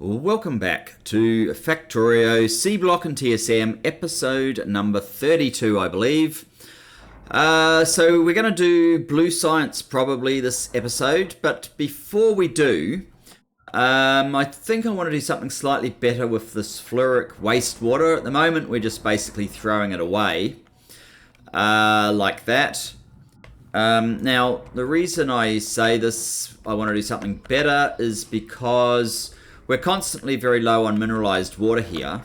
Welcome back to Factorio Seablock and TSM, episode number 32, I believe. So we're going to do blue science probably this episode, but before we do, I think I want to do something slightly better with this fluoric wastewater. At the moment, we're just basically throwing it away, like that. Now, the reason I say this, I want to do something better, is because we're constantly very low on mineralized water here,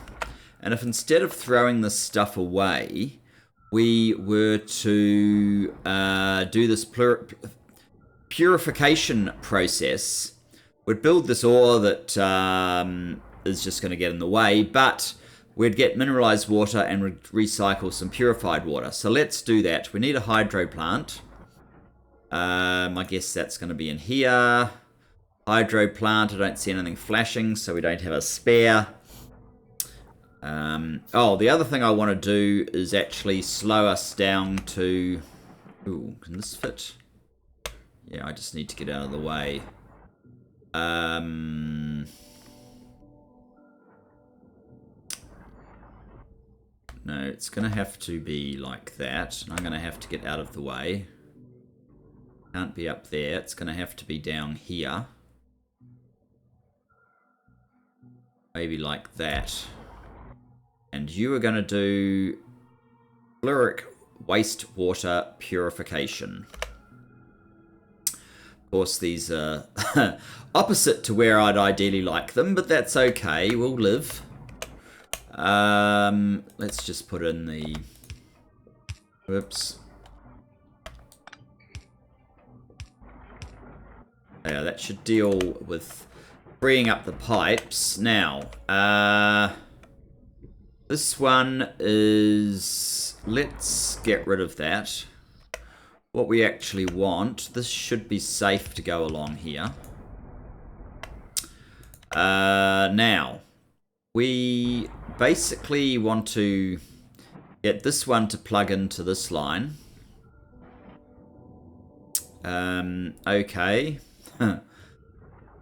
and if instead of throwing this stuff away, we were to do this purification process, we'd build this ore that is just going to get in the way, but we'd get mineralized water and we'd recycle some purified water. So let's do that. We need a hydro plant. I guess that's going to be in here. Hydro plant, I don't see anything flashing, so we don't have a spare. Oh, the other thing I want to do is actually slow us down to... Ooh, can this fit? Yeah, I just need to get out of the way. No, it's going to have to be like that. I'm going to have to get out of the way. Can't be up there. It's going to have to be down here. Maybe like that. And you are going to do fluoric wastewater purification. Of course, these are opposite to where I'd ideally like them, but that's okay. We'll live. Let's just put in the... Whoops. Yeah, that should deal with freeing up the pipes. Now, this one is... Let's get rid of that. What we actually want, this should be safe to go along here. Now, we basically want to get this one to plug into this line. Okay.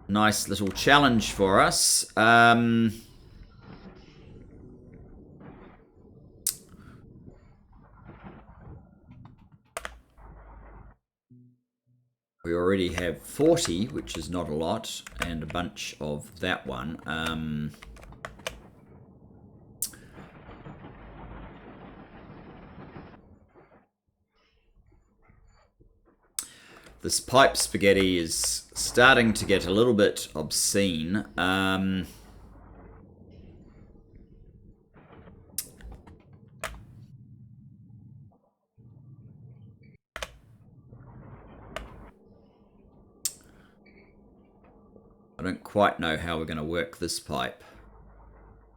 Nice little challenge for us. We already have 40, which is not a lot, and a bunch of that one. This pipe spaghetti is starting to get a little bit obscene. I don't quite know how we're going to work this pipe.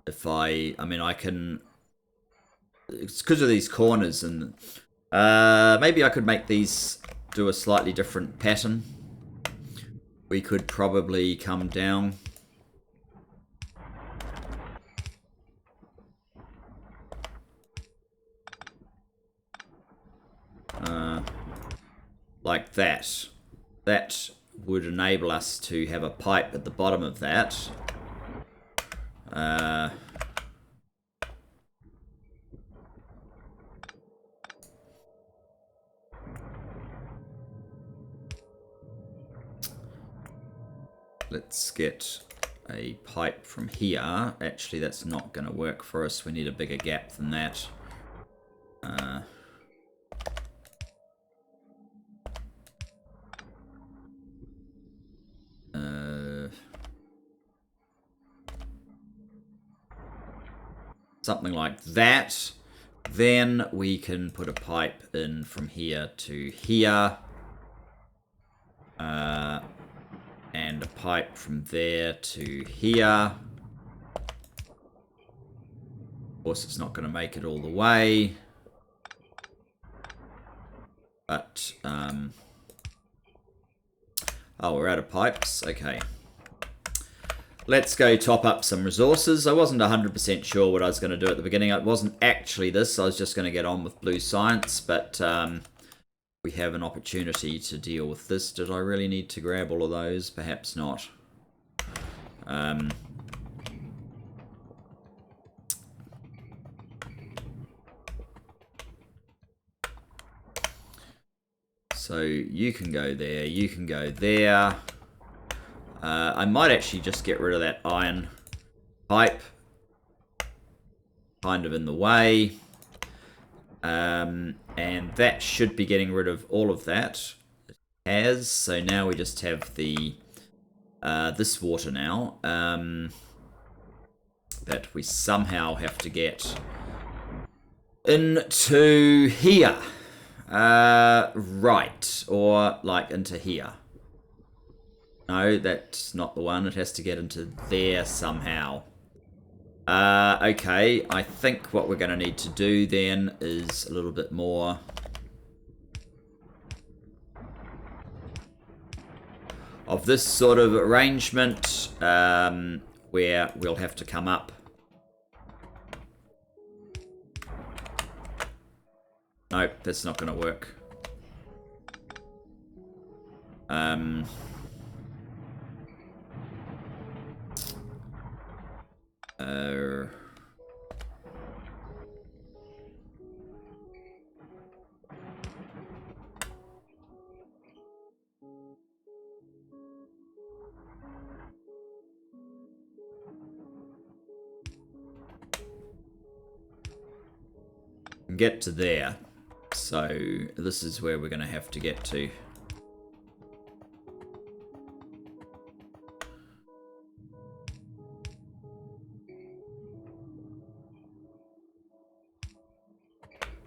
If I mean, I can... It's because of these corners, and maybe I could make these... do a slightly different pattern. We could probably come down. Like that. That would enable us to have a pipe at the bottom of that. Let's get a pipe from here. Actually, that's not going to work for us. We need a bigger gap than that. Something like that. Then we can put a pipe in from here to here. And a pipe from there to here. Of course, it's not going to make it all the way. But, oh, we're out of pipes. Okay. Let's go top up some resources. I wasn't 100% sure what I was going to do at the beginning. It wasn't actually this. I was just going to get on with blue science, but we have an opportunity to deal with this. Did I really need to grab all of those? Perhaps not. So you can go there, you can go there. I might actually just get rid of that iron pipe. Kind of in the way. And that should be getting rid of all of that. It has. So now we just have the this water now. That we somehow have to get into here. Right. Or like into here. No, that's not the one. It has to get into there somehow. Okay, I think what we're going to need to do then is a little bit more of this sort of arrangement, where we'll have to come up. Nope, that's not going to work. Get to there. So this is where we're going to have to get to.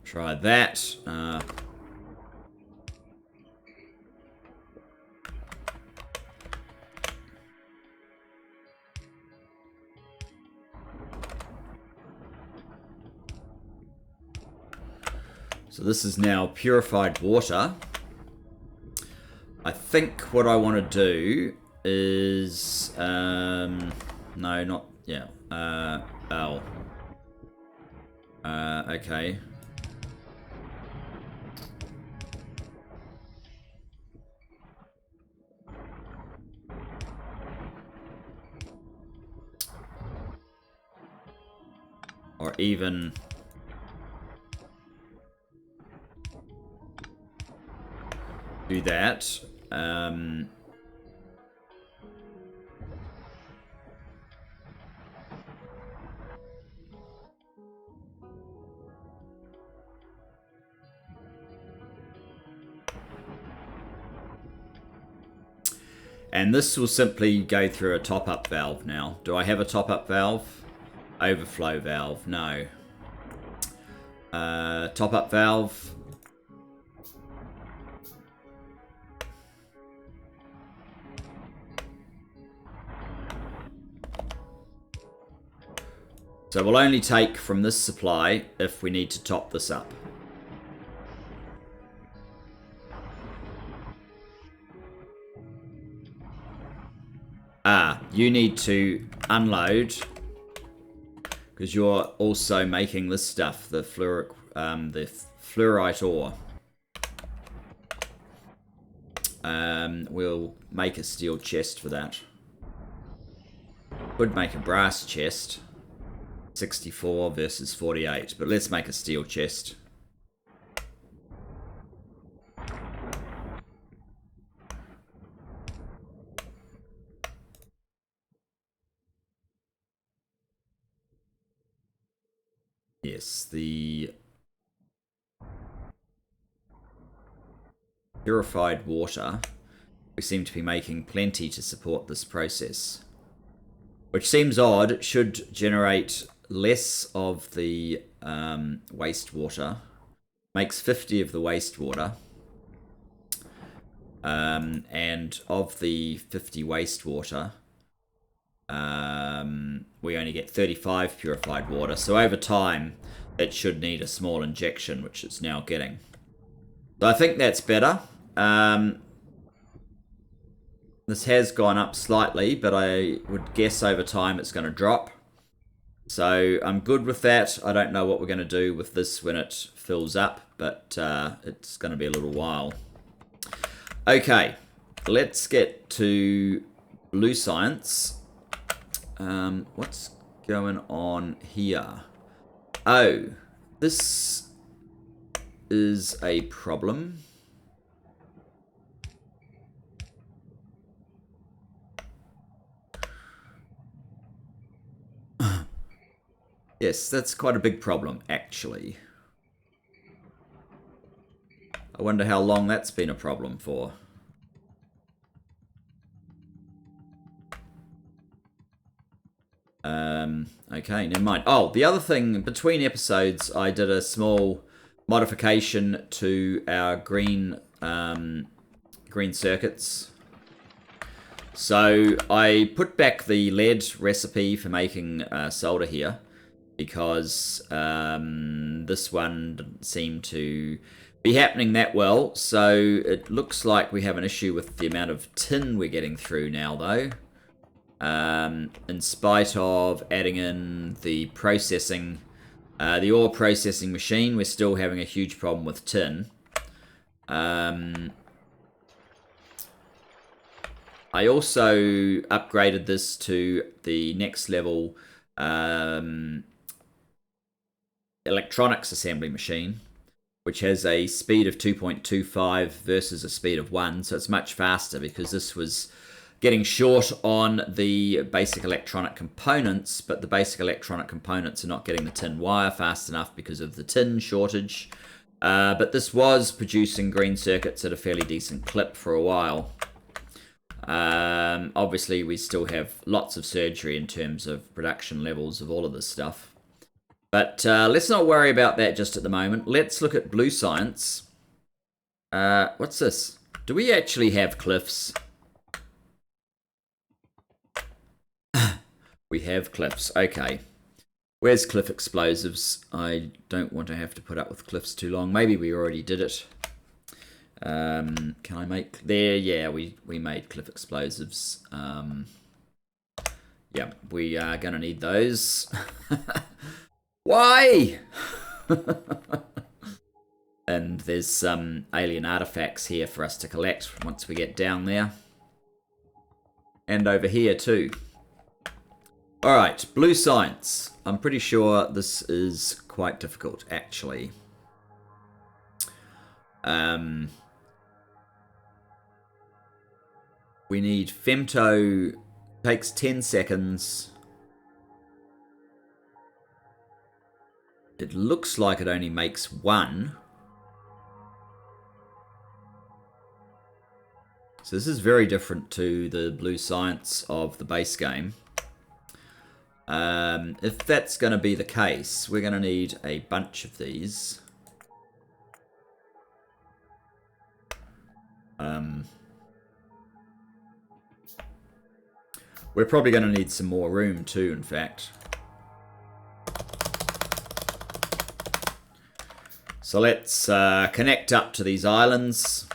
Try that. So this is now purified water. I think what I want to do is... no, not... Yeah. Oh. Okay. Or even... do that. And this will simply go through a top-up valve now. Do I have a top-up valve? Overflow valve, no. Top-up valve. So we'll only take from this supply if we need to top this up. You need to unload because you're also making this stuff, the fluorite ore. We'll make a steel chest for that. Could make a brass chest. 64 versus 48, but let's make a steel chest. Yes, the purified water, we seem to be making plenty to support this process. Which seems odd. It should generate less of the wastewater. Makes 50 of the wastewater. And of the 50 wastewater, we only get 35 purified water. So over time, it should need a small injection, which it's now getting. So I think that's better. This has gone up slightly, but I would guess over time it's going to drop. So I'm good with that. I don't know what we're going to do with this when it fills up, but it's going to be a little while. Okay, let's get to blue science. What's going on here? Oh, this is a problem. Yes, that's quite a big problem, actually. I wonder how long that's been a problem for. Okay, never mind. Oh, the other thing, between episodes, I did a small modification to our green circuits. So I put back the lead recipe for making solder here, because this one didn't seem to be happening that well. So it looks like we have an issue with the amount of tin we're getting through now, though. In spite of adding in the processing, the ore processing machine, we're still having a huge problem with tin. I also upgraded this to the next level electronics assembly machine, which has a speed of 2.25 versus a speed of 1, so it's much faster, because this was getting short on the basic electronic components, but the basic electronic components are not getting the tin wire fast enough because of the tin shortage. But this was producing green circuits at a fairly decent clip for a while. Obviously, we still have lots of surgery in terms of production levels of all of this stuff. But let's not worry about that just at the moment. Let's look at blue science. What's this? Do we actually have cliffs? We have cliffs. Okay. Where's cliff explosives? I don't want to have to put up with cliffs too long. Maybe we already did it. Can I make... There, yeah, we made cliff explosives. Yeah, we are going to need those. Why? And there's some alien artifacts here for us to collect once we get down there. And over here too. Alright, blue science. I'm pretty sure this is quite difficult, actually. We need femto. Takes 10 seconds. It looks like it only makes 1. So this is very different to the blue science of the base game. If that's going to be the case, we're going to need a bunch of these. We're probably going to need some more room too, in fact. So let's connect up to these islands.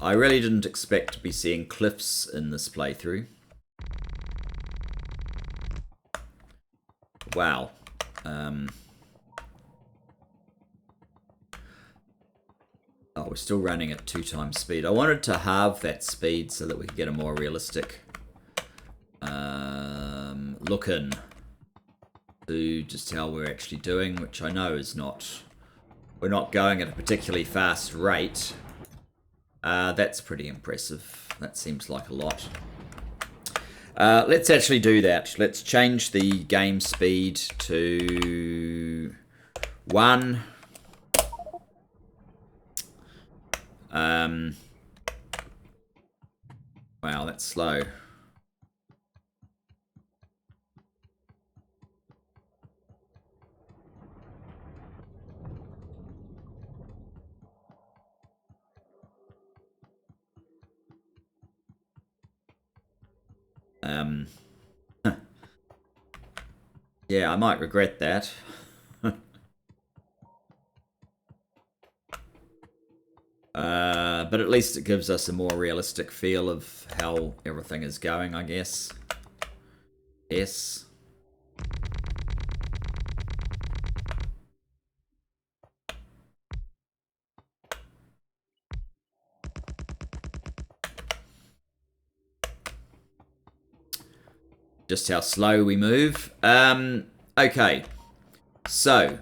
I really didn't expect to be seeing cliffs in this playthrough. Wow. Oh, we're still running at 2 times speed. I wanted to halve that speed so that we could get a more realistic look in to just how we're actually doing, which I know is not... We're not going at a particularly fast rate. That's pretty impressive. That seems like a lot. Let's actually do that. Let's change the game speed to 1. Wow, that's slow. Yeah, I might regret that. But at least it gives us a more realistic feel of how everything is going, I guess. Yes. Just how slow we move. Okay. So,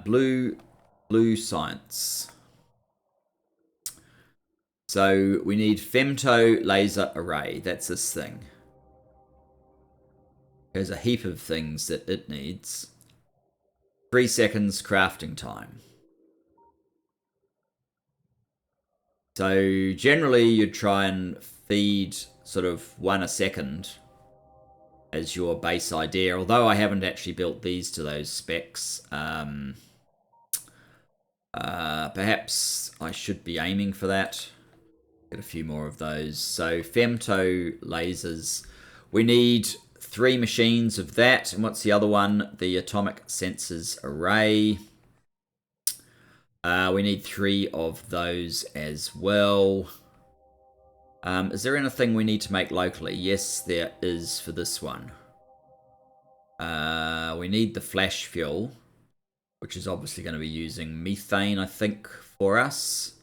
blue science. So we need femto laser array. That's this thing. There's a heap of things that it needs. 3 seconds crafting time. So generally you'd try and feed sort of 1 a second as your base idea, although I haven't actually built these to those specs. Perhaps I should be aiming for that. Get a few more of those. So femto lasers. We need 3 machines of that. And what's the other one? The atomic sensors array. We need 3 of those as well. Is there anything we need to make locally? Yes, there is for this one. We need the flash fuel, which is obviously going to be using methane, I think, for us,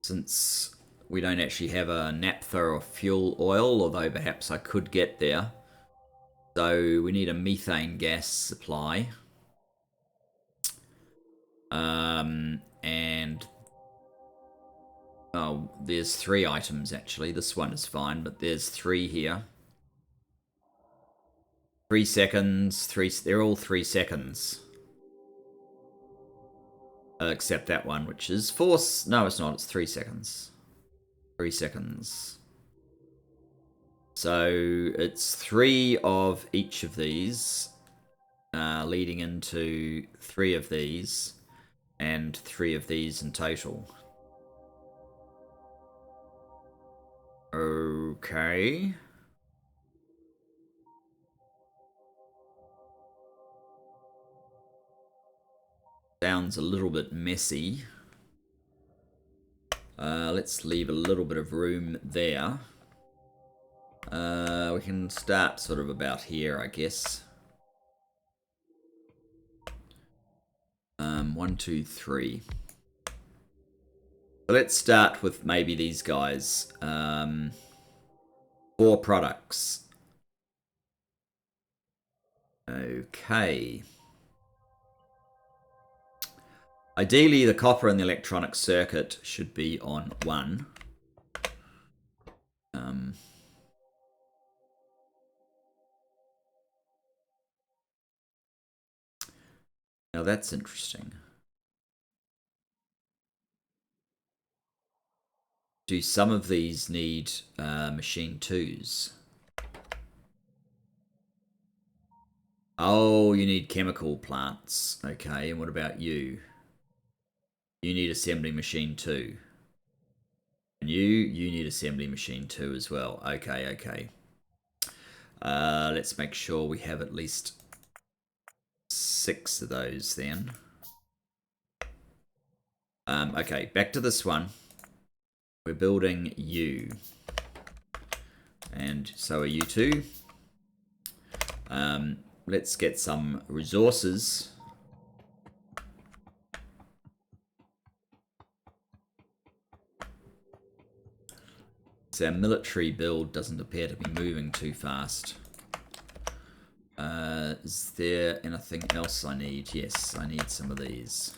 since we don't actually have a naphtha or fuel oil, although perhaps I could get there. So we need a methane gas supply. And oh, there's 3 items actually. This one is fine, but there's 3 here. 3 seconds, 3, they're all 3 seconds. Except that one, which is 4, no it's not, it's 3 seconds. 3 seconds. So it's 3 of each of these, leading into 3 of these, and 3 of these in total. Okay. Sounds a little bit messy. Let's leave a little bit of room there. We can start sort of about here, I guess. 1, 2, 3. So let's start with maybe these guys. 4 products. Okay. Ideally, the copper in the electronic circuit should be on 1. Now that's interesting. Do some of these need machine 2s? Oh, you need chemical plants. Okay, and what about you? You need assembly machine 2. And you need assembly machine 2 as well. Okay, okay. Let's make sure we have at least 6 of those then. Okay, back to this one. We're building you. And so are you two. Let's get some resources. So our military build doesn't appear to be moving too fast. Is there anything else I need? Yes, I need some of these.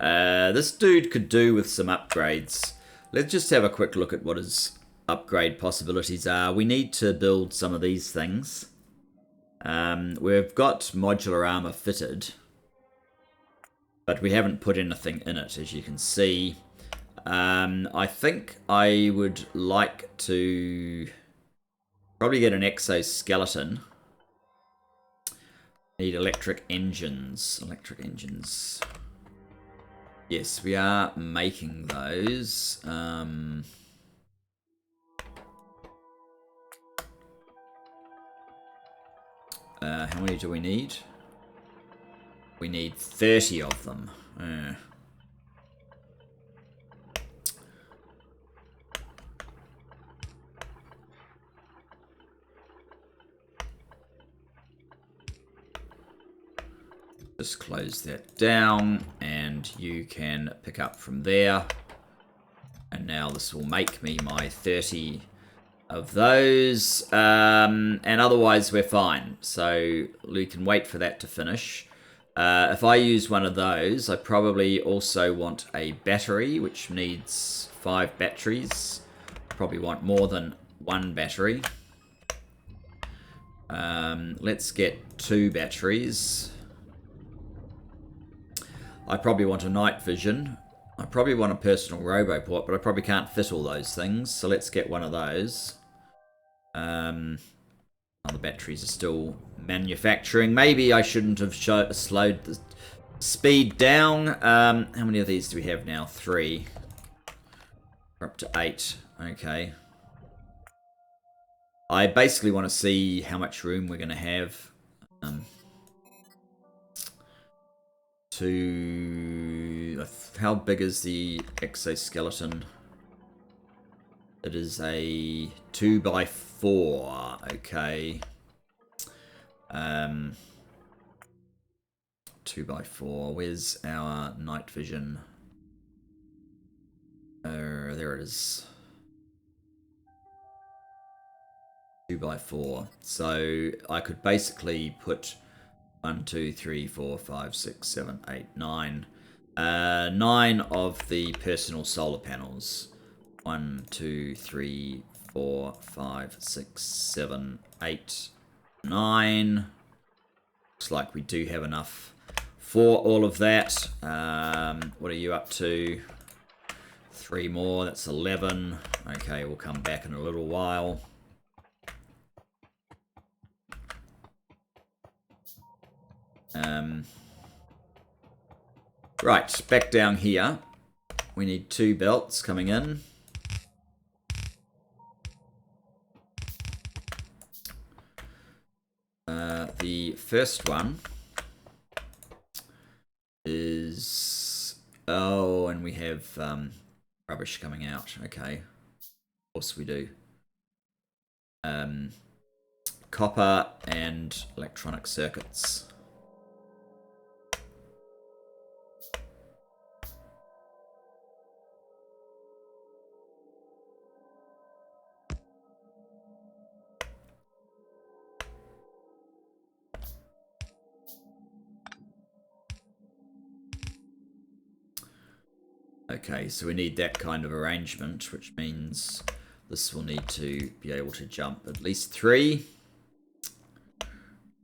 This dude could do with some upgrades. Let's just have a quick look at what his upgrade possibilities are. We need to build some of these things. We've got modular armor fitted, but we haven't put anything in it, as you can see. I think I would like to probably get an exoskeleton. Need electric engines. Electric engines. Yes, we are making those. How many do we need? We need 30 of them. Just close that down and you can pick up from there. And now this will make me my 30 of those. And otherwise we're fine. So we can wait for that to finish. If I use one of those, I probably also want a battery, which needs 5 batteries. Probably want more than 1 battery. Let's get 2 batteries. I probably want a night vision. I probably want a personal roboport, but I probably can't fit all those things. So let's get one of those. The batteries are still manufacturing. Maybe I shouldn't have slowed the speed down. How many of these do we have now? 3. We're up to 8. Okay. I basically want to see how much room we're going to have. How big is the exoskeleton? It is a 2x4. Okay. 2x4. Where's our night vision? There it is. 2x4. So I could basically put 1, 2, 3, 4, 5, 6, 7, 8, 9. 9 of the personal solar panels. 1, 2, 3, 4, 5, 6, 7, 8, 9. Looks like we do have enough for all of that. What are you up to? 3 more, that's 11. Okay, we'll come back in a little while. Right, back down here. We need 2 belts coming in. The first one is... Oh, and we have rubbish coming out. Okay. Of course we do. Copper and electronic circuits. Okay, so we need that kind of arrangement, which means this will need to be able to jump at least 3.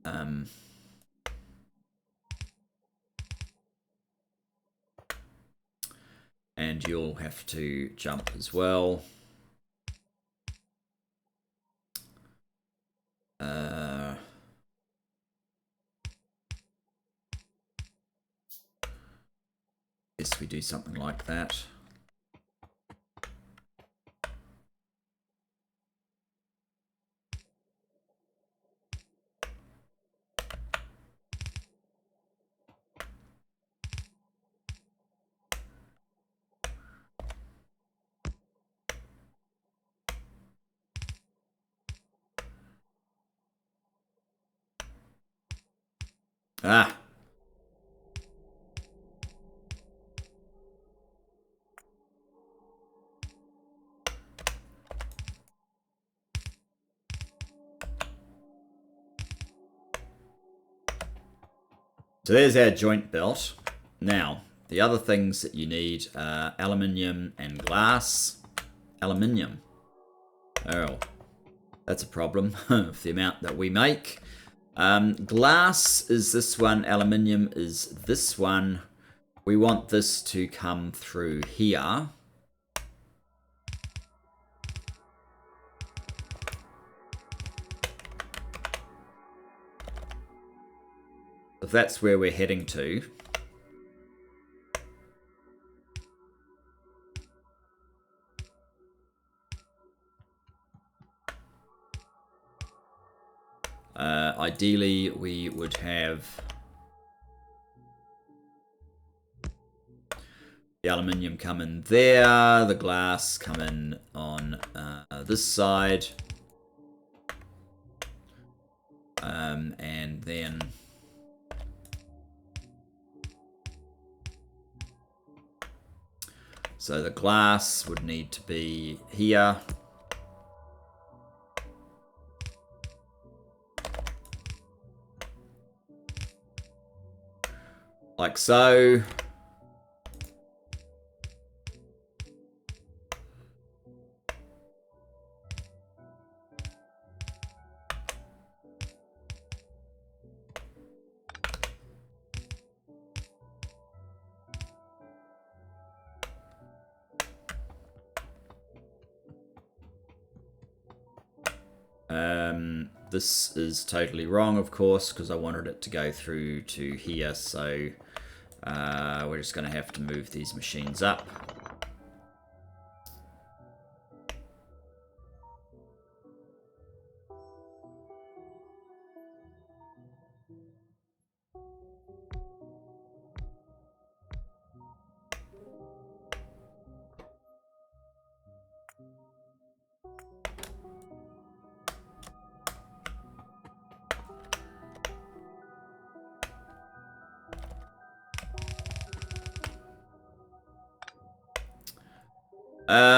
And you'll have to jump as well. Guess we do something like that. Ah! So there's our joint belt. Now, the other things that you need are aluminium and glass. Aluminium. Oh, that's a problem with the amount that we make. Glass is this one, aluminium is this one. We want this to come through here. If that's where we're heading to. Ideally, we would have the aluminium come in there, the glass come in on this side, and then so the glass would need to be here. like so. This is totally wrong, of course, because I wanted it to go through to here, so we're just going to have to move these machines up.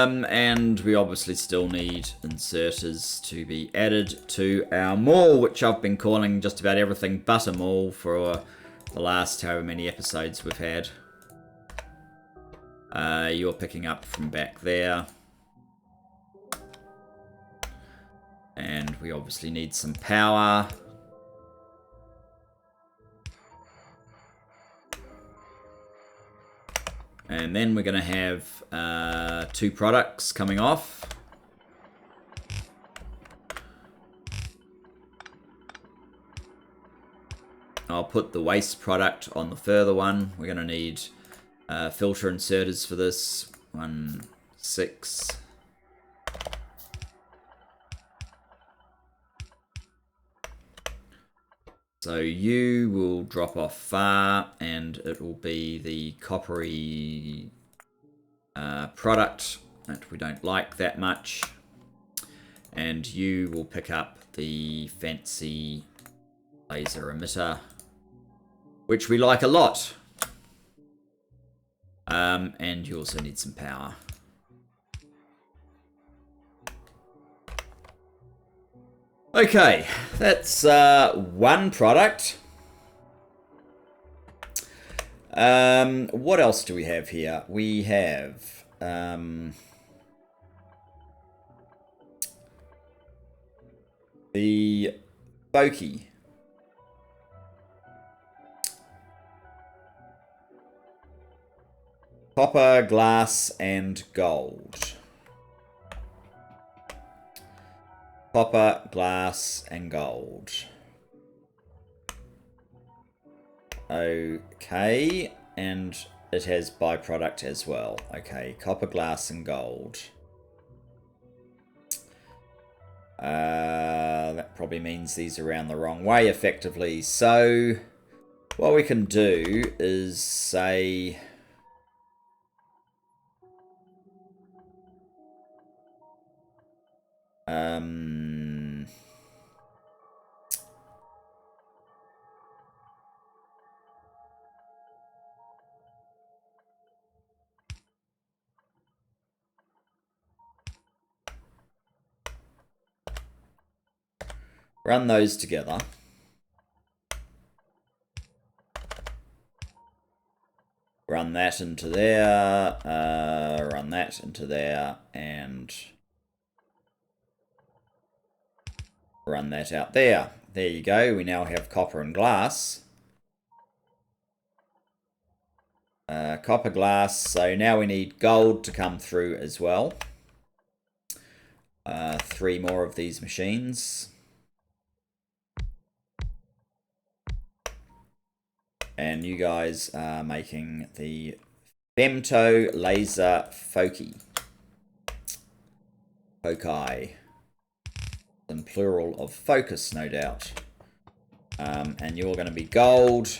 And we obviously still need inserters to be added to our mall, which I've been calling just about everything but a mall for the last however many episodes we've had. You're picking up from back there. And we obviously need some power. And then we're going to have 2 products coming off. I'll put the waste product on the further one. We're going to need filter inserters for this. 1, 6. So you will drop off far, and it will be the coppery product that we don't like that much. And you will pick up the fancy laser emitter, which we like a lot. And you also need some power. Okay, that's one product. What else do we have here? We have the Bokeh. Copper, glass, and gold. Copper, glass, and gold. Okay, and it has byproduct as well. Okay, copper, glass, and gold. That probably means these are around the wrong way, effectively. So, what we can do is say... run those together. Run that into there, run that into there, and run that out there. There you go, we now have copper and glass. Copper, glass, so now we need gold to come through as well. 3 more of these machines. And you guys are making the femto laser foci. Foci. And plural of focus, no doubt. And you're going to be gold.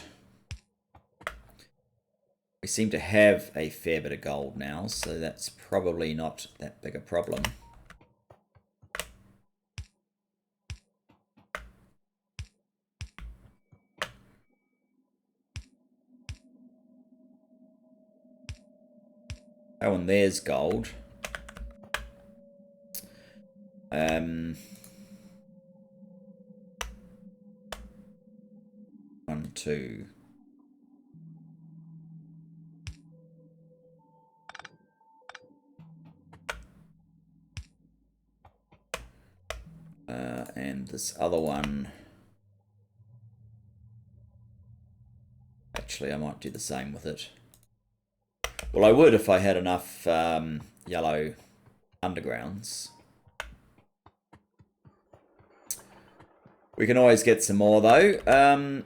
We seem to have a fair bit of gold now, so that's probably not that big a problem. Oh, and there's gold. 1, 2. this other one. Actually, I might do the same with it. Well, I would if I had enough yellow undergrounds. We can always get some more, though.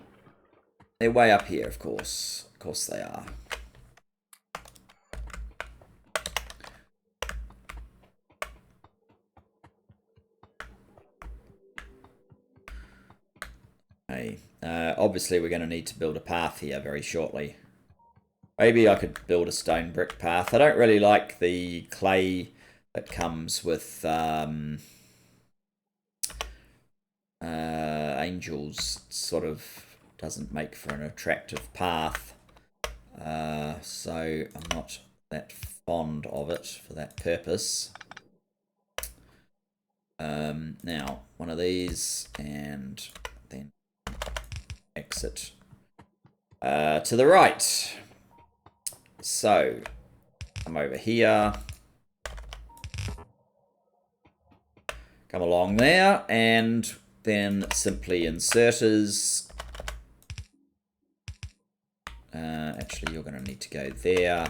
They're way up here, of course. Of course they are. Okay. Obviously, we're going to need to build a path here very shortly. Maybe I could build a stone brick path. I don't really like the clay that comes with angels. It sort of doesn't make for an attractive path. So I'm not that fond of it for that purpose. Now, one of these, and then exit to the right. So, come over here. Come along there, and then simply inserters. Actually, you're going to need to go there.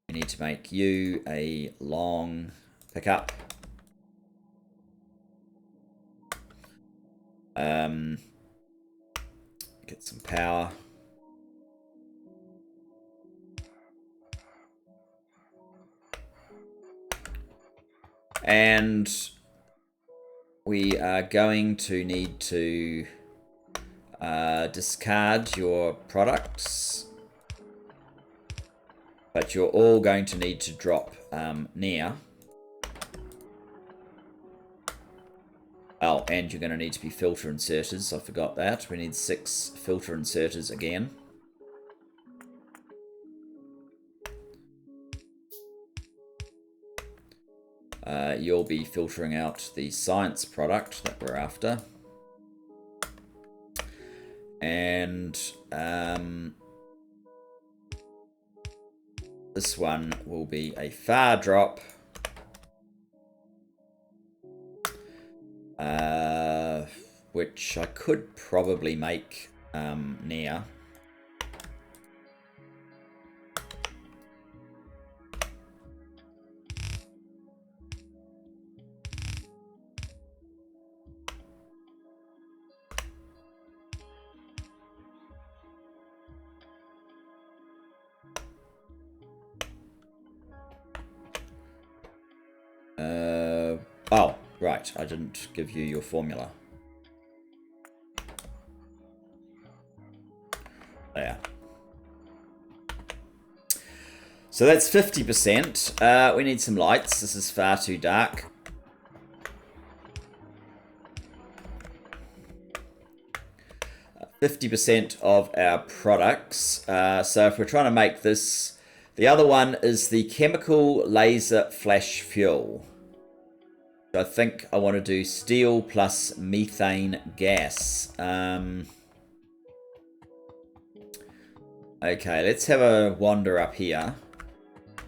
You need to make you a long pickup. Get some power. And we are going to need to discard your products. But you're all going to need to drop near. Oh, and you're going to need to be filter inserters. I forgot that. We need 6 filter inserters again. You'll be filtering out the science product that we're after. And this one will be a far drop. Which I could probably make near. Oh, right, I didn't give you your formula. There. So that's 50%. We need some lights. This is far too dark. Uh, 50% of our products. So if we're trying to make this, the other one is the chemical laser flash fuel. So I think I want to do steel plus methane gas. Okay, let's have a wander up here.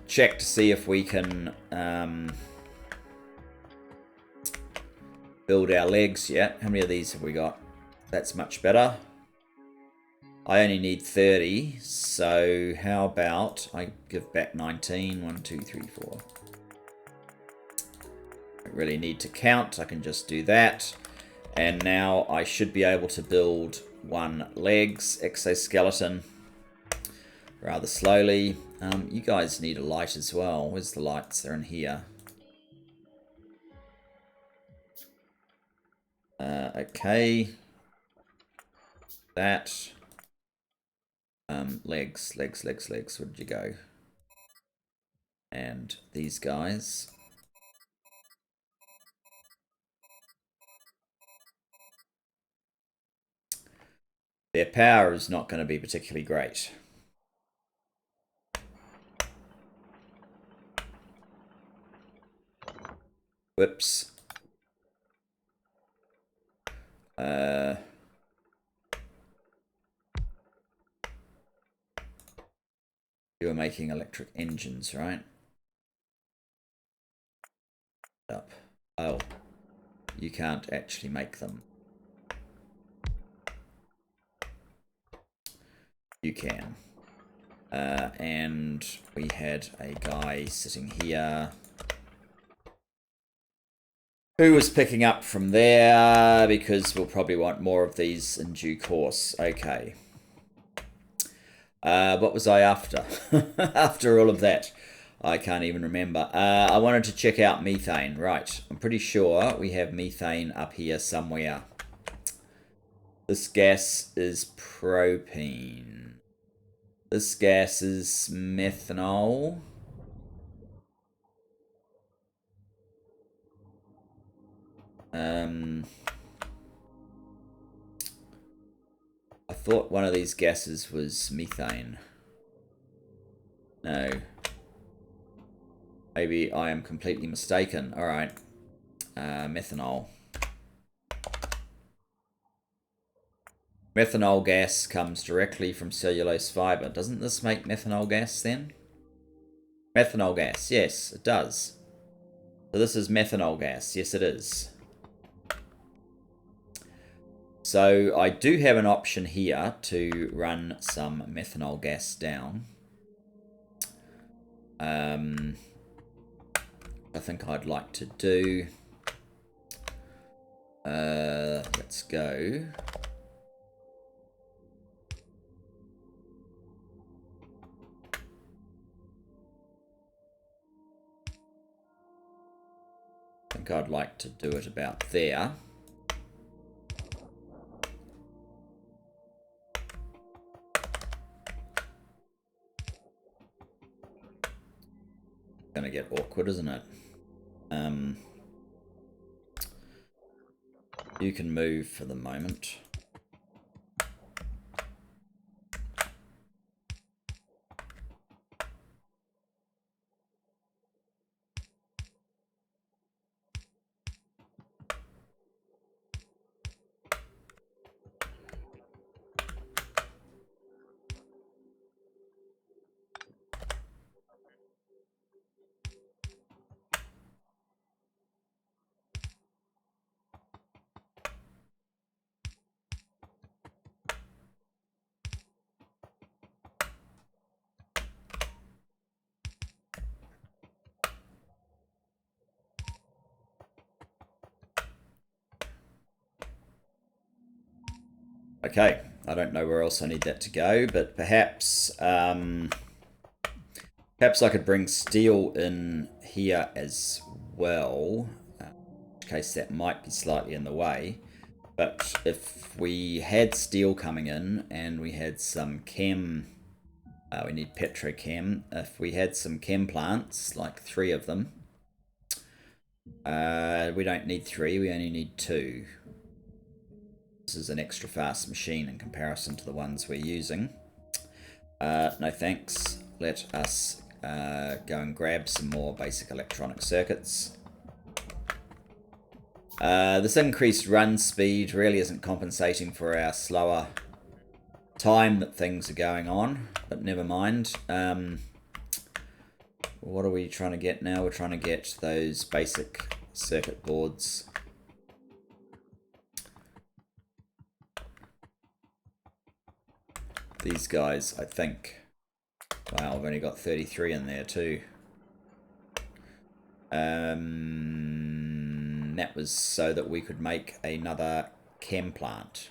Check to see if we can build our legs yet. How many of these have we got? That's much better. I only need 30, so how about I give back 19? 1, 2, 3, 4. I don't really need to count. I can just do that. And now I should be able to build 1 legs exoskeleton rather slowly. You guys need a light as well. Where's the lights? They're in here. Okay. That. Legs. Where did you go? And these guys. Their power is not going to be particularly great. Whoops. You were making electric engines, right? Up. Oh. you can't actually make them. You can. And we had a guy sitting here who was picking up from there, because we'll probably want more of these in due course. Okay. What was I after? After all of that, I can't even remember. I wanted to check out methane. Right, I'm pretty sure we have methane up here somewhere. This gas is propane. This gas is methanol. I thought one of these gases was methane. No. Maybe I am completely mistaken. Alright. Methanol. Methanol gas comes directly from cellulose fibre. Doesn't this make methanol gas then? Methanol gas, yes, it does. So this is methanol gas. Yes, it is. So I do have an option here to run some methanol gas down. I think I'd like to do. Let's go. I think I'd like to do it about there. Gonna get awkward, isn't it? You can move for the moment. Okay, I don't know where else I need that to go, but perhaps perhaps I could bring steel in here as well, in which case that might be slightly in the way. But if we had steel coming in and we had some chem, we need petrochem. If we had some chem plants, like 3 of them, we don't need 3, we only need 2. This is an extra fast machine in comparison to the ones we're using. No thanks. Let us go and grab some more basic electronic circuits. This increased run speed really isn't compensating for our slower time that things are going on, but never mind. What are we trying to get now? We're trying to get those basic circuit boards. These guys, I think. Wow, I've only got 33 in there too. That was so that we could make another chem plant.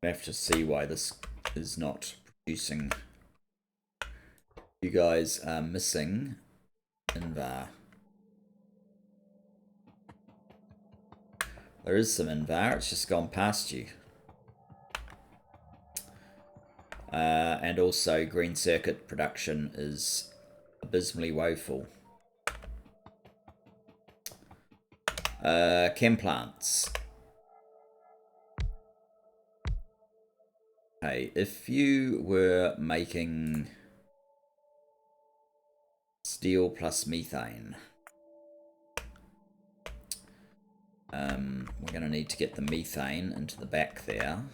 I have to see why this is not producing. You guys are missing invar. There is some invar, it's just gone past you. And also green circuit production is abysmally woeful. Chem plants. Okay, if you were making steel plus methane, We're going to need to get the methane into the back there.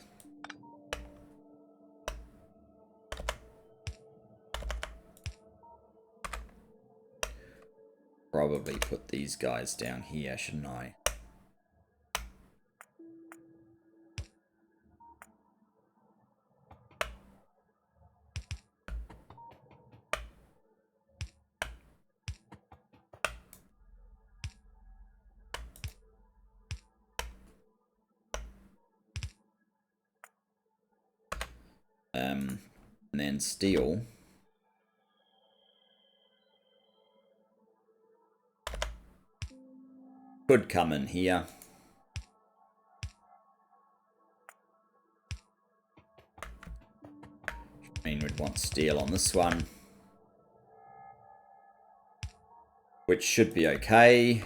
Probably put these guys down here, shouldn't I? And then steel. Could come in here. I mean, we'd want steel on this one, which should be okay.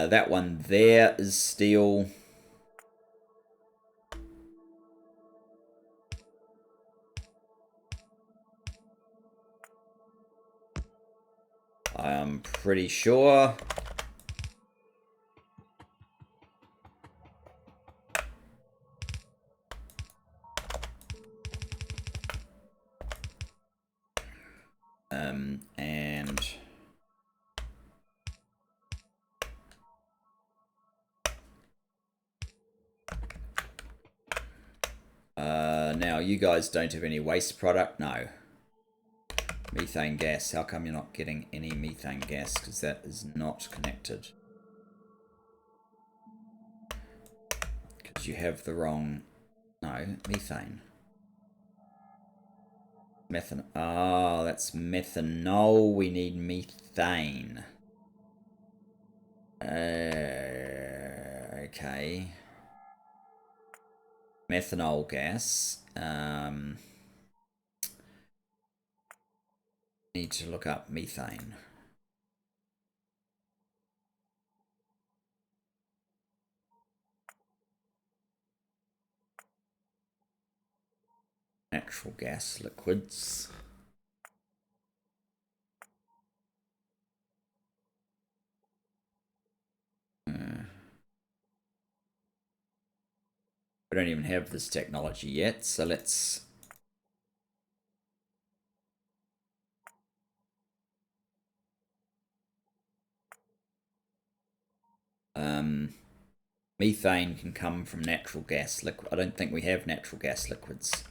That one there is steel. I'm pretty sure. And now you guys don't have any waste product? No. Methane gas. How come you're not getting any methane gas? Because that is not connected. Because you have the wrong... No, methane. Methanol. Oh, that's methanol. We need methane. Okay. Methanol gas. Need to look up methane. Natural gas liquids. We don't even have this technology yet, so let's... methane can come from natural gas liquid. I don't think we have natural gas liquids.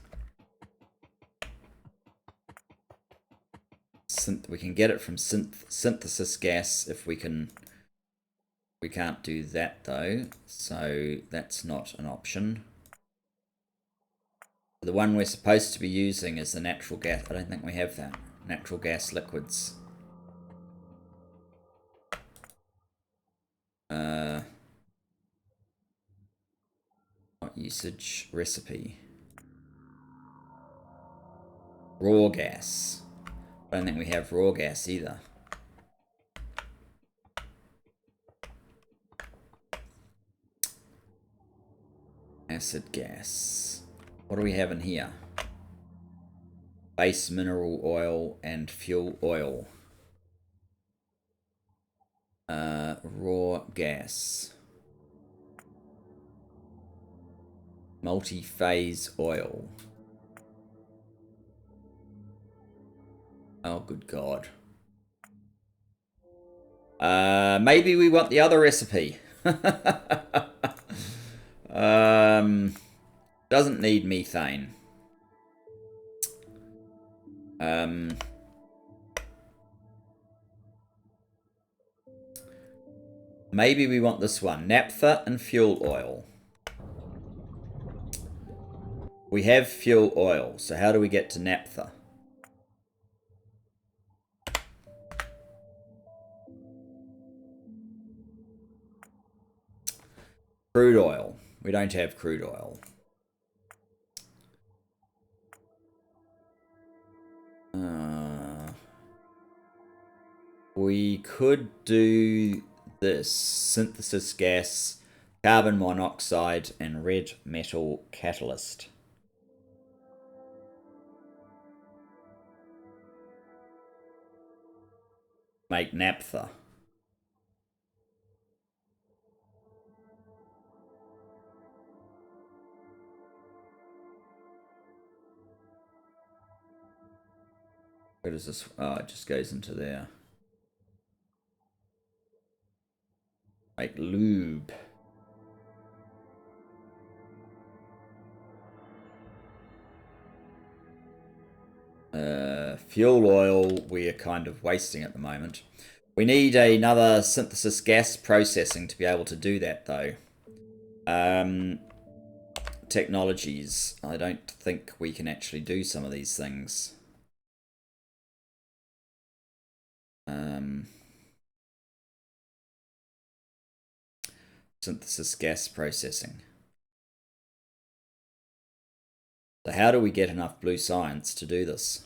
We can get it from synthesis gas if we can. We can't do that though, so that's not an option. The one we're supposed to be using is the natural gas. I don't think we have that. Natural gas liquids. Not usage recipe. Raw gas. I don't think we have raw gas either. Acid gas. What do we have in here? Base mineral oil and fuel oil. Raw gas. Multi-phase oil. Oh, good God. Maybe we want the other recipe. Doesn't need methane. Maybe we want this one. Naphtha and fuel oil. We have fuel oil, so how do we get to naphtha? Crude oil. We don't have crude oil. We could do this. Synthesis gas, carbon monoxide, and red metal catalyst. make naphtha. Where does this... Oh, it just goes into there. Make lube. Fuel oil we are kind of wasting at the moment. We need another synthesis gas processing to be able to do that, though. Technologies. I don't think we can actually do some of these things. Synthesis gas processing. So how do we get enough blue science to do this?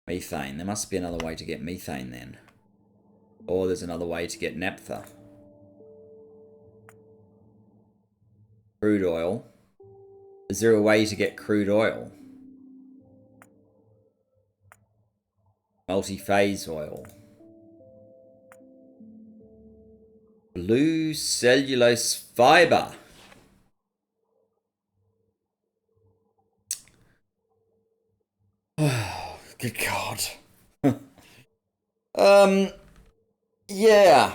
Methane. There must be another way to get methane then. Or there's another way to get naphtha. Crude oil. Is there a way to get crude oil? Multi-phase oil. Blue cellulose fiber. Oh, good God. Yeah.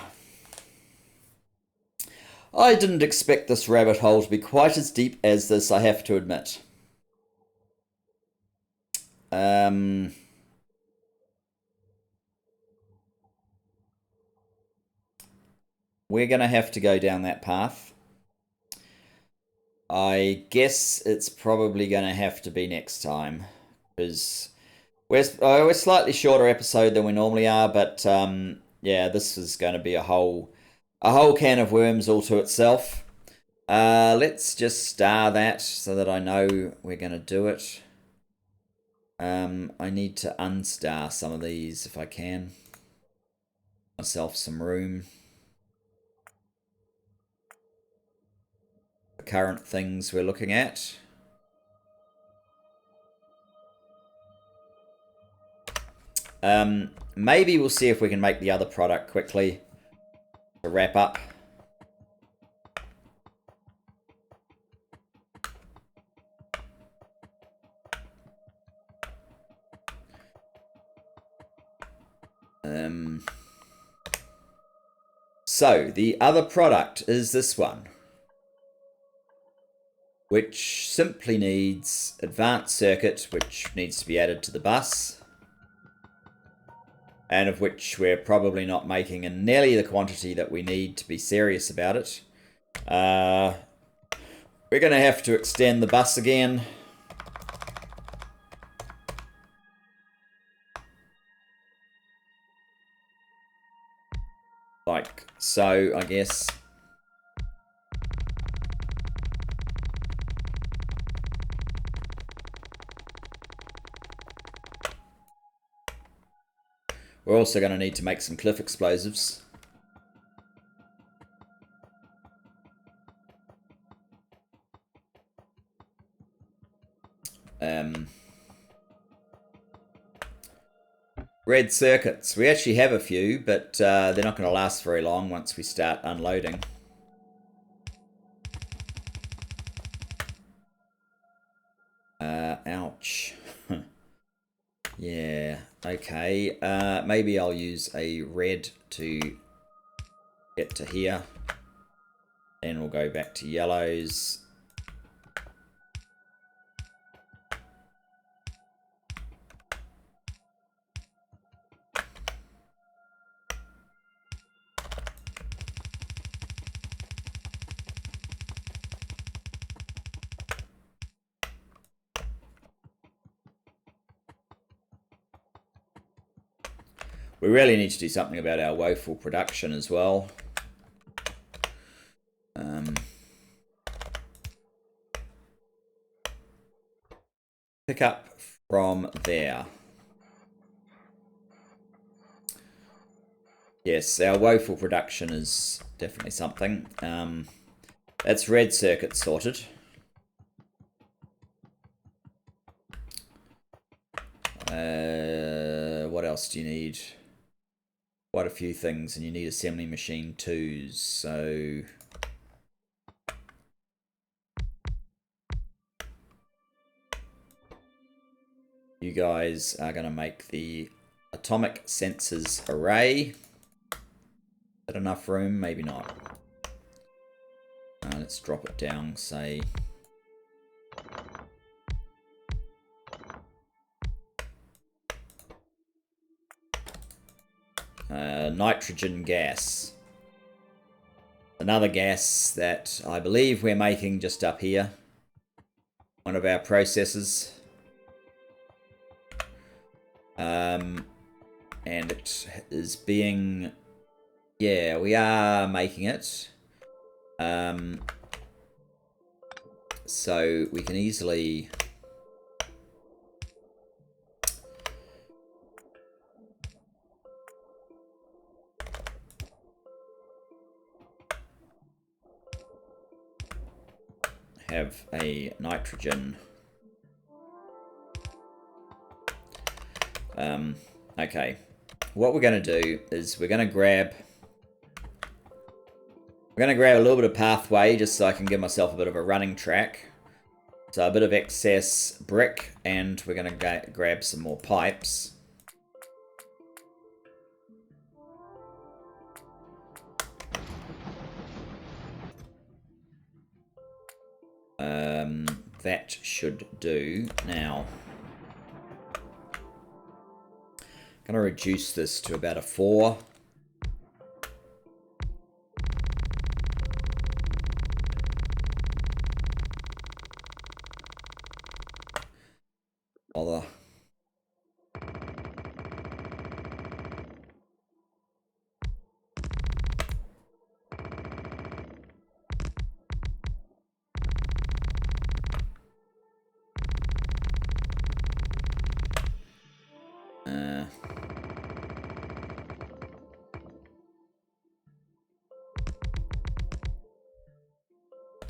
I didn't expect this rabbit hole to be quite as deep as this, I have to admit. We're going to have to go down that path. I guess it's probably going to have to be next time, because we're a slightly shorter episode than we normally are, but yeah, this is going to be a whole can of worms all to itself. Let's just star that so that I know we're going to do it. I need to unstar some of these if I can. Myself some room. The current things we're looking at. Maybe we'll see if we can make the other product quickly to wrap up. So the other product is this one, which simply needs advanced circuit, which needs to be added to the bus, and of which we're probably not making in nearly the quantity that we need to be serious about it. We're going to have to extend the bus again. Like so, I guess. We're also going to need to make some cliff explosives. Red circuits. We actually have a few, but they're not going to last very long once we start unloading. Ouch. Yeah, okay. Maybe I'll use a red to get to here. Then we'll go back to yellows. We really need to do something about our woeful production as well. Pick up from there. Yes, our woeful production is definitely something. That's red circuit sorted. What else do you need? Quite a few things, and you need assembly machine 2s, so you guys are going to make the atomic sensors array. Is that enough room? Maybe not. Let's drop it down, say nitrogen gas. Another gas that I believe we're making just up here. One of our processes. And it is being... Yeah, we are making it. So we can easily... have a nitrogen. Okay. What we're going to do is we're going to grab a little bit of pathway just so I can give myself a bit of a running track. So a bit of excess brick, and we're going to grab some more pipes. That should do. Now, I'm going to reduce this to about a 4. Bother.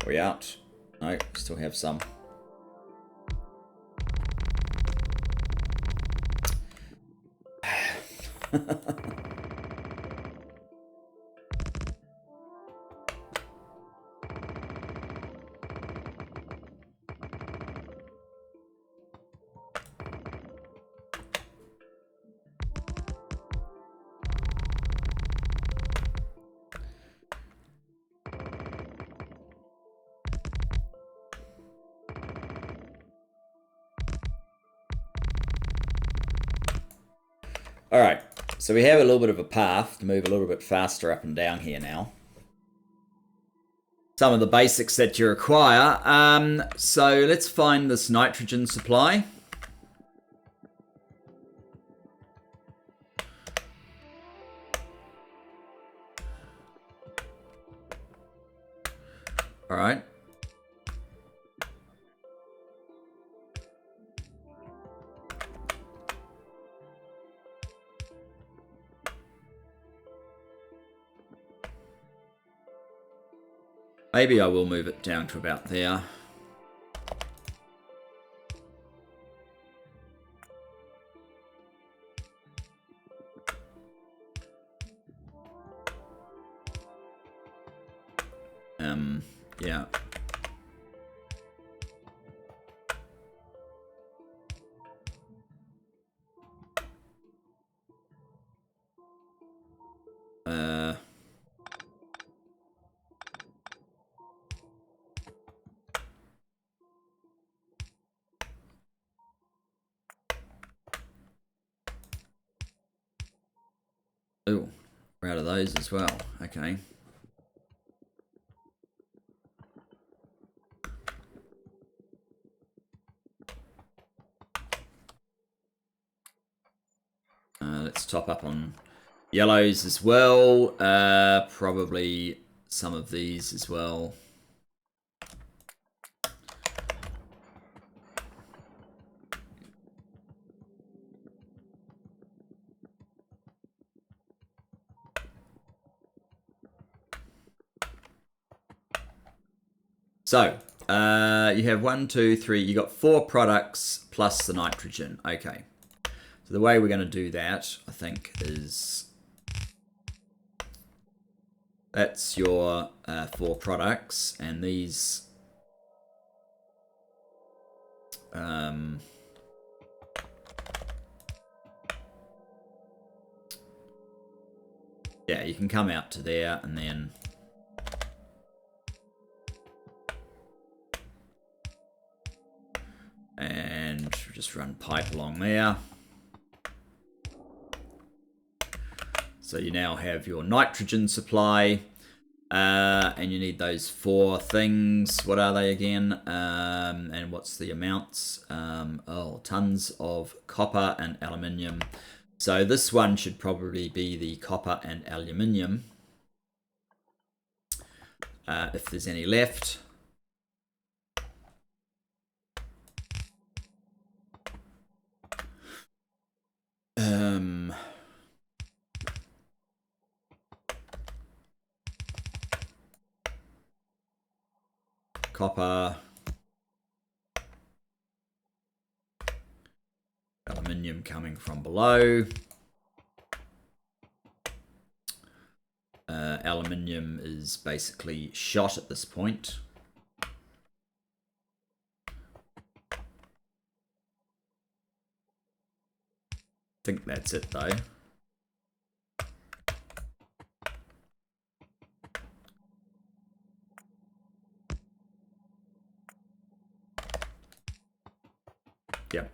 Are we out? No, still have some. Alright, so we have a little bit of a path to move a little bit faster up and down here now. Some of the basics that you require. So let's find this nitrogen supply. Alright. Maybe I will move it down to about there. Yeah. Oh, we're out of those as well. Okay. Let's top up on yellows as well. Probably some of these as well. So, you have 1, 2, 3, you got 4 products plus the nitrogen. Okay. So the way we're going to do that, I think, is that's your 4 products, and these yeah, you can come out to there and then just run pipe along there. So you now have your nitrogen supply, and you need those 4 things. What are they again? And what's the amounts? Tons of copper and aluminium. So this one should probably be the copper and aluminium, if there's any left. Copper, aluminium coming from below. Aluminium is basically shot at this point. I think that's it though. Yep.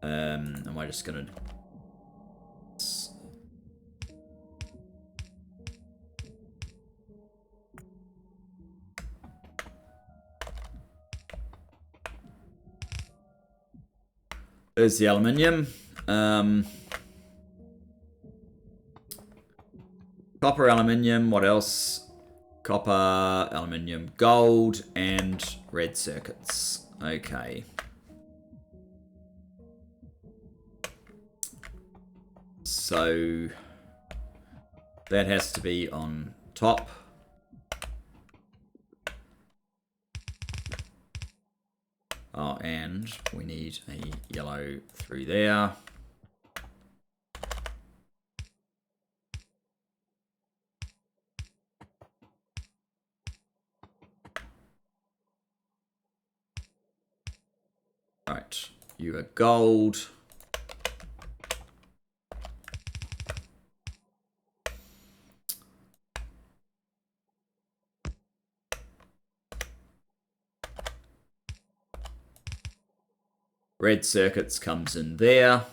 Am I just gonna there's the aluminium. Copper, aluminium, what else? Copper, aluminium, gold, and red circuits. Okay. So that has to be on top. Oh, and we need a yellow through there. Right, you are gold. Red circuits comes in there.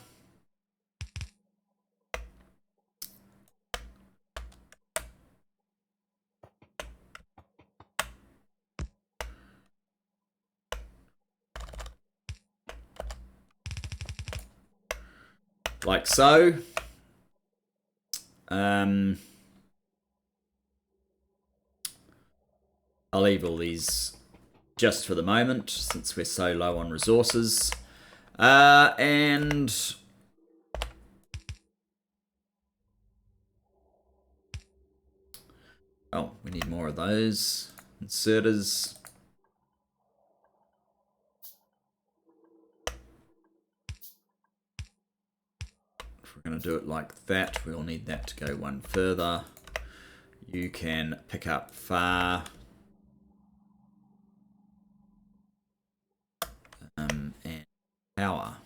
Like so. I'll leave all these just for the moment, since we're so low on resources. And oh, we need more of those inserters. If we're going to do it like that, we'll need that to go one further. You can pick up far. And power.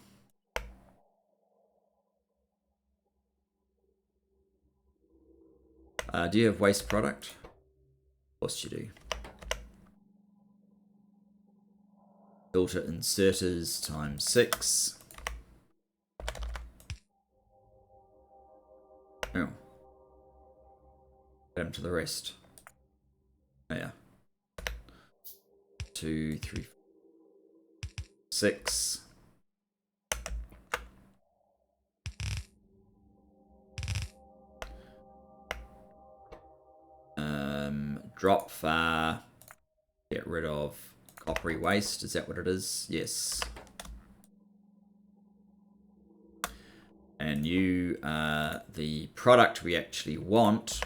Do you have waste product? Of course you do. Filter inserters times 6. Oh. Add them to the rest. Oh, yeah. 2, 3, 6. Drop far. Get rid of coppery waste. Is that what it is? Yes. And you are the product we actually want.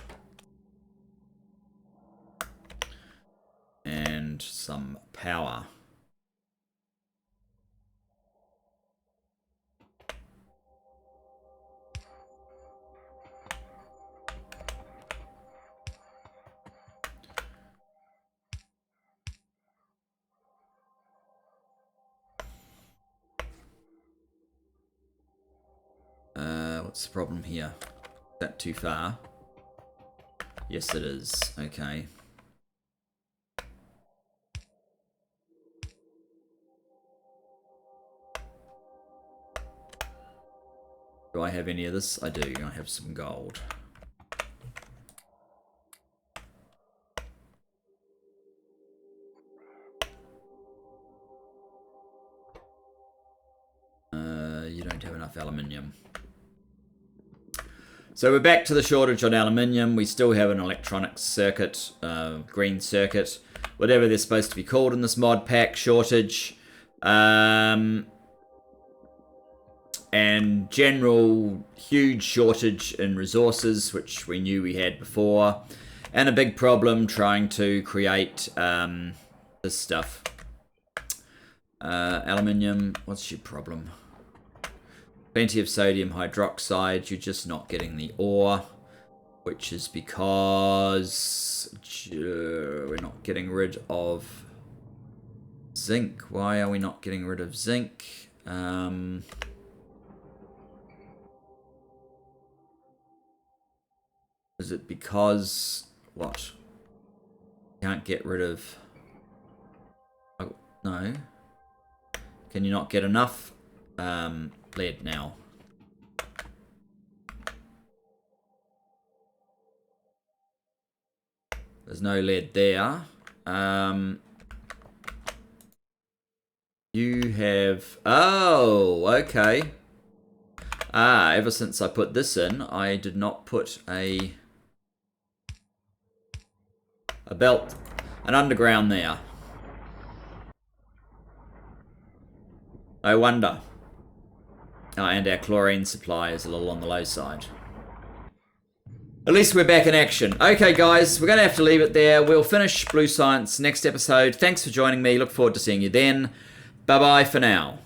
And some power. What's the problem here? Is that too far? Yes, it is. Okay. Do I have any of this? I do. I have some gold. You don't have enough aluminium. So we're back to the shortage on aluminium. We still have an electronic circuit, green circuit, whatever they're supposed to be called in this mod pack, shortage. And general huge shortage in resources, which we knew we had before. And a big problem trying to create this stuff. Aluminium, what's your problem? Plenty of sodium hydroxide, you're just not getting the ore, which is because we're not getting rid of zinc. Why are we not getting rid of zinc? Is it because what? Can't get rid of... Oh, no. Can you not get enough lead now? There's no lead there. You have... Oh, okay. Ever since I put this in, I did not put a belt, an underground there. No wonder. And our chlorine supply is a little on the low side. At least we're back in action. Okay, guys, we're going to have to leave it there. We'll finish Blue Science next episode. Thanks for joining me. Look forward to seeing you then. Bye-bye for now.